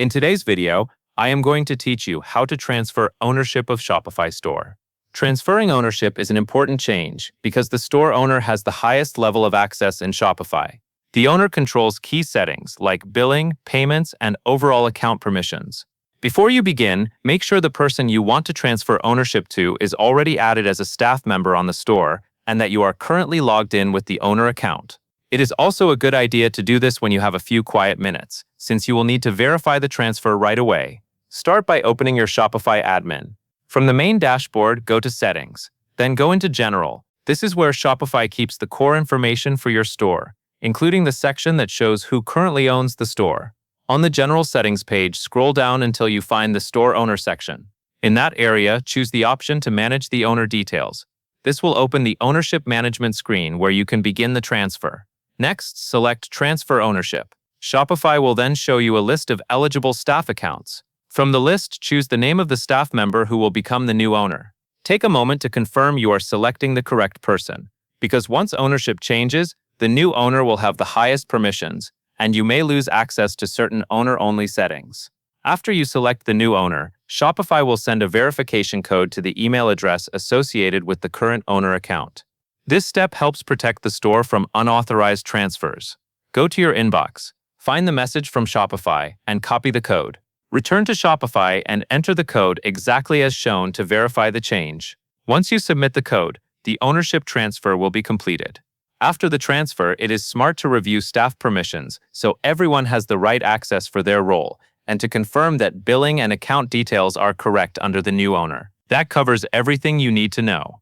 In today's video, I am going to teach you how to transfer ownership of Shopify store. Transferring ownership is an important change because the store owner has the highest level of access in Shopify. The owner controls key settings like billing, payments, and overall account permissions. Before you begin, make sure the person you want to transfer ownership to is already added as a staff member on the store and that you are currently logged in with the owner account. It is also a good idea to do this when you have a few quiet minutes, since you will need to verify the transfer right away. Start by opening your Shopify admin. From the main dashboard, go to Settings. Then go into General. This is where Shopify keeps the core information for your store, including the section that shows who currently owns the store. On the General Settings page, scroll down until you find the Store Owner section. In that area, choose the option to manage the owner details. This will open the Ownership Management screen where you can begin the transfer. Next, select Transfer Ownership. Shopify will then show you a list of eligible staff accounts. From the list, choose the name of the staff member who will become the new owner. Take a moment to confirm you are selecting the correct person, because once ownership changes, the new owner will have the highest permissions, and you may lose access to certain owner-only settings. After you select the new owner, Shopify will send a verification code to the email address associated with the current owner account. This step helps protect the store from unauthorized transfers. Go to your inbox, find the message from Shopify, and copy the code. Return to Shopify and enter the code exactly as shown to verify the change. Once you submit the code, the ownership transfer will be completed. After the transfer, it is smart to review staff permissions so everyone has the right access for their role, and to confirm that billing and account details are correct under the new owner. That covers everything you need to know.